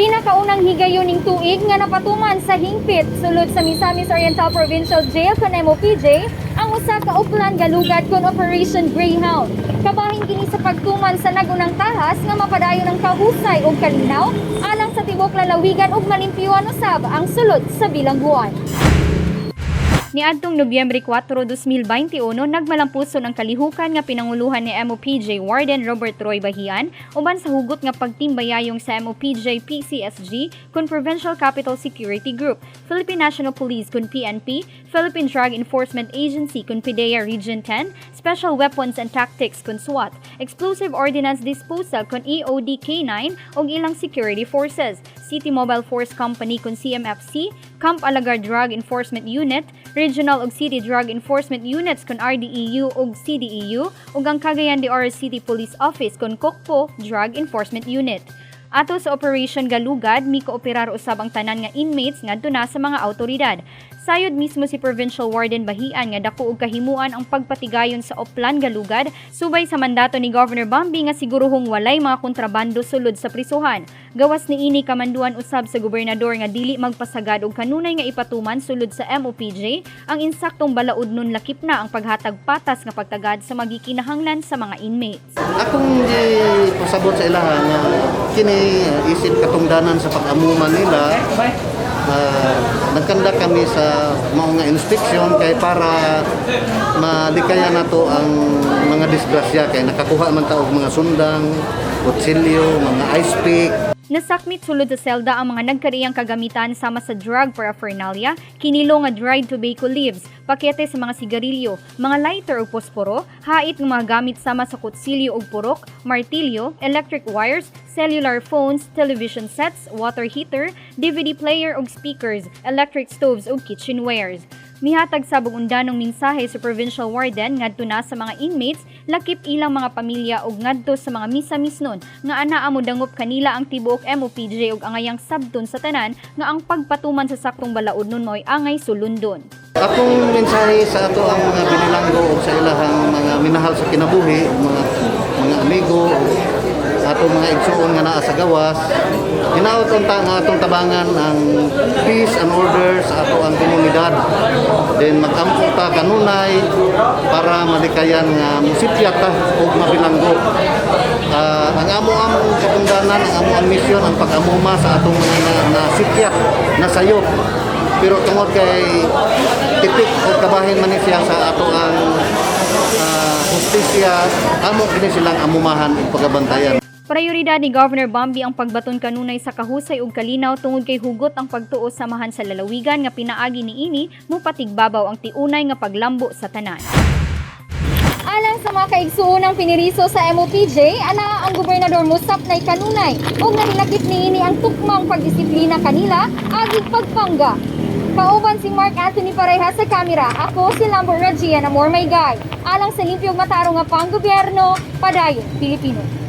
Pinakaunang higayon ning tuig nga napatuman sa hingpit sulod sa Misamis Oriental Provincial Jail kon MOPJ ang usa ka uplan galugad kon Operation Greyhound. Kabahin kini sa pagtuman sa nagunang tahas nga mapadayon ng kahusay ug kalinaw alang sa tibok lalawigan ug malimpyuan usab ang sulod sa bilangguan. Niadtong Nobyembre 4, 2021, nagmalampuson ang kalihukan nga pinanguluhan ni MOPJ Warden Robert Roy Bahian uban sa hugot nga pagtimbayayong sa MOPJ PCSG kun Provincial Capital Security Group, Philippine National Police kun PNP, Philippine Drug Enforcement Agency kun PDEA Region 10, Special Weapons and Tactics kun SWAT, Explosive Ordnance Disposal kun EOD K9 ug ilang security forces, City Mobile Force Company kun CMFC, Camp Alagar Drug Enforcement Unit, Regional ug City Drug Enforcement Units kun RDEU ug CDEU ug ang Cagayan de Oro City Police Office kun COCPO Drug Enforcement Unit. Ato sa Operation Galugad, mikooperar usab ang tanan nga inmates ngadto na sa mga awtoridad. Sayod mismo si Provincial Warden Bahian nga dako og kahimuan ang pagpatigayon sa Oplan Galugad subay sa mandato ni Governor Bambi nga siguruhong walay mga kontrabando sulod sa prisuhan. Gawas niini kamanduan usab sa gobernador nga dili magpasagad og kanunay nga ipatuman sulod sa MOPJ ang insaktong balaod nun lakip na ang paghatag patas nga pagtagad sa magikinahanglan sa mga inmates. Akong pasabot sa ilahan nga kini isip katungdanan sa pag-amuman nila. Nagkanda kami sa mga inspeksyon kay para malikaya na to ang mga disgrasya kay nakakuha man ta og mga sundang, kutsilyo, mga ice pick. Nasakmit sulod sa selda ang mga nagkariyang kagamitan sama sa drug paraphernalia, kinilo nga dried tobacco leaves, pakete sa mga sigarilyo, mga lighter o posporo, hait ng mga gamit sama sa kutsilyo o purok, martilyo, electric wires, cellular phones, television sets, water heater, DVD player o speakers, electric stoves o kitchenwares. Mihatag sa bugundanong mensahe sa Provincial Warden ngadto na sa mga inmates, lakip ilang mga pamilya ug ngadto sa mga misa-misnon nga anaa mo dangop kanila ang tibuok MOPJ ug angayang sabton sa tanan nga ang pagpatuman sa saktong balaod nun mo'y angay sulundon. Akong mensahe sa ato ang mga binilanggo ug sa ilahang mga minahal sa kinabuhi, mga amigo, ato mga igsuon nga naa sa gawas. Hinaot unta nga atong tabangan ang peace and order sa ato ang komunidad. Then mag-ampo ta kanunay para malikayan nga musipyat ta ug mabilanggo. Ang amo-among katungdanan, ang amo-among misyon ang pag-amuma sa atong mga nasipyat, nasayop. Pero tungod kay tipik o kabahin man siya sa ato ang justisya, amo kini silang amumahan ug pagabantayan. Prioridad ni Governor Bambi ang pagbaton kanunay sa kahusay ug kalinaw tungod kay hugot ang pagtuo samahan sa lalawigan nga pinaagi niini mupatigbabaw ang tiunay nga paglambo sa tanan. Alang sa mga kaigsuonang piniriso sa MOPJ, ana ang gobernador musap nay kanunay ug nahilakip niini ang tukmang pagdisiplina kanila aging pagpangga. Kauban si Mark Anthony Pareha sa kamera, ako si Lambo Regia na More May Guy. Alang sa limpyong mataro nga panggobyerno, padayon Pilipino.